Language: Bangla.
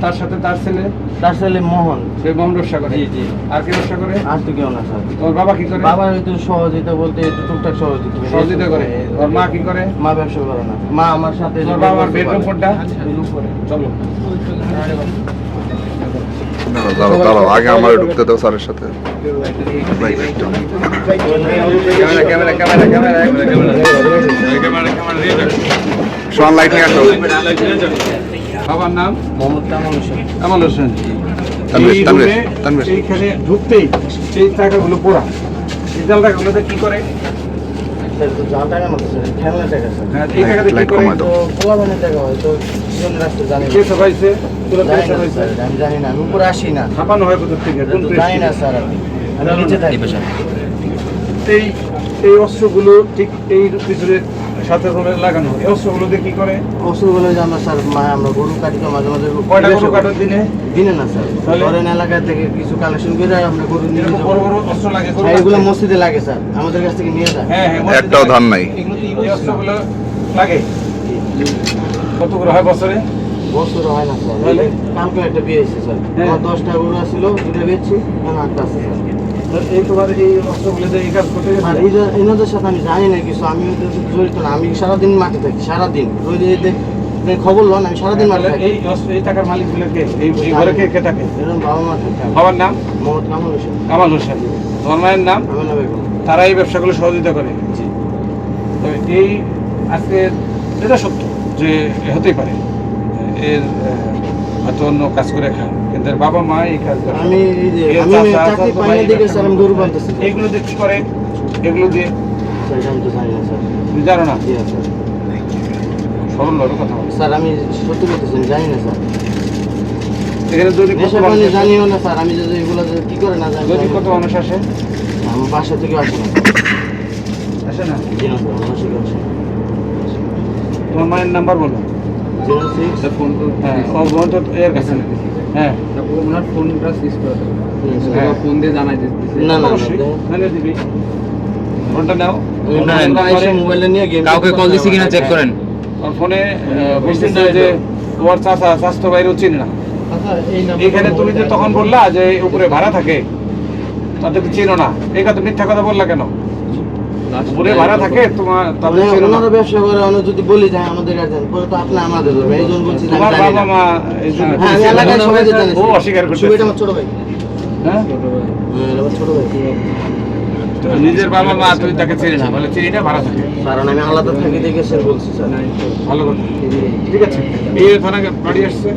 তার সাথে তার ছেলে মোহন, সে মোহন ব্যবসা করে। জি। আর কি ব্যবসা করে? আর তো কেউ না স্যার। তোর বাবা কি করে? বাবা একটু সহযোগিতা বলতে একটু টুকটাক সহযোগিতা করে। ওর মা কি করে? মা ব্যবসা করে না। মা আমার সাথে। তোর বাবার বেডরুম কোনটা? চলো দাঁড়াও, আগে আমার ঢুকতে দাও স্যারের সাথে। সোহান লাইট নিয়ে আসো। বাবার নাম? মোহাম্মদ কামাল হোসেন। কামাল হোসেন। এইখানে ঢুকতেই এই টাকাগুলো পোড়া। এই জাল টাকাগুলোতে কি করে? জাল টাকা না স্যার, খেলনা টাকা স্যার। হ্যাঁ, এই টাকাতে কি করে? তো পোলাপানের টাকা হয়, তো জীবন রাখতে জানি না। কে সবাইছে? আমি জানি না, আমি উপরে আসি না। ছাপানো হয় কোথা থেকে? জানি না স্যার, আমি নিচে থাকি। এই অস্ত্রগুলো ঠিক এই পিছনে সাথে করে লাগানো হয়। এই অস্ত্রগুলো দিয়ে কি করে? অস্ত্রগুলো যে আমরা স্যার আমরা গরু কাটি তো মাঝে মাঝে। কয়টা গরু কাটার দিনে? দিনে না স্যার, ধরেন এলাকা থেকে কিছু কালেকশন করে আমরা গরু নিয়ে যাই। বড় বড় অস্ত্র লাগে? এগুলো মসজিদে লাগে স্যার, আমাদের কাছ থেকে নিয়ে যায়। হ্যাঁ, একটাও ধান নাই। এই অস্ত্রগুলো লাগে কত করে হয় বছরে? বছর হয় না স্যার। তাহলে কালকে একটা বিয়ে এসেছে স্যার, আমার 10টা গরু ছিল, 2টা বেচছি, এখন 8টা আছে স্যার। এই তোমার এই অস্ত্রগুলো দিয়ে এই কাজ করতে আর এনাদের সাথে আমি জানি না কিছু, আমি ওদের সাথে জড়িত না। আমি সারাদিন মাঠে থাকি, সারাদিন খবর লন, আমি সারাদিন মাঠে থাকি। এই টাকার মালিক গুলো কে? এই ঘরে কে থাকে? এরকম বাবা মা থাকে। বাবার নাম? মোহাম্মদ কামাল হোসেন। কামাল হোসেন। তোমার মায়ের নাম? আমেনা বেগম। তারা এই ব্যবসাগুলো সহযোগিতা করে। তো এই আজকে এটা সত্য যে হতেই পারে এর হয়তো অন্য কাজ করে খায়, কিন্তু এর বাবা মা এই কাজ করে। আমি চাকরি পাইনি দেখে স্যার আমি গরু বাঁধতেছি। এইগুলো দিয়ে কি করে? এগুলো দিয়ে স্যার আমি তো জানি না স্যার। তুমি জানো না? জি স্যার। সরল ভাবে কথা বলো স্যার, আমি সত্যি বলতেছি, আমি জানি না স্যার। এখানে যদি নেশা পানি জানিও না স্যার, আমি যদি এগুলো যে কি করে না জানি। যদি কত মানুষ আসে? আমার বাসা থেকে আসে না। আসে না? জি না স্যার, আমার বাসা থেকে আসে না। তোমার মায়ের নাম্বার বলো। 06 ফোন তো হ্যাঁ, ও ফোন তো এর কাছে না। হ্যাঁ, ওনার ফোনটা সুইচ করে দাও। হ্যাঁ। ফোন দিয়ে জানাই দিতেছে। না না অবশ্যই জানিয়ে দিবি। ফোনটা নাও। মোবাইলে নিয়ে গেম কাউকে কল দিছি কিনা চেক করেন। ওর ফোনে বুঝতেছে যে ওর স্বাস্থ্য বাইরেও চিনে না। এখানে তুমি যে তখন বললা যে উপরে ভাড়া থাকে, তাদের চিনো না, এই কথা মিথ্যা কথা বললা কেন? উপরে ভাড়া থাকে তোমার, তাদের চিনো না। ওনারা ব্যবসা করে, আমরা যদি বলি যে আমাদের গার্জেন পরে তো আপনি আমাদের ধরবে, এই জন্য বলছি না তোমার আমি জানি বাবা না। মা এই জন্য হ্যাঁ, আমি এলাকায় সবাই জানি। ও অস্বীকার করছে। সুবিধা আমার ছোট ভাই। হ্যাঁ, হ্যাঁ, আমার ছোট ভাই। তো নিজের বাবা মা তুই তাকে চিনি না, বলে চিনি না, ভাড়া থাকে। কারণ আমি আলাদা থাকি দেখে স্যার বলছি স্যার। ভালো কথা, ঠিক আছে। এই থানা বাড়ি আসছে।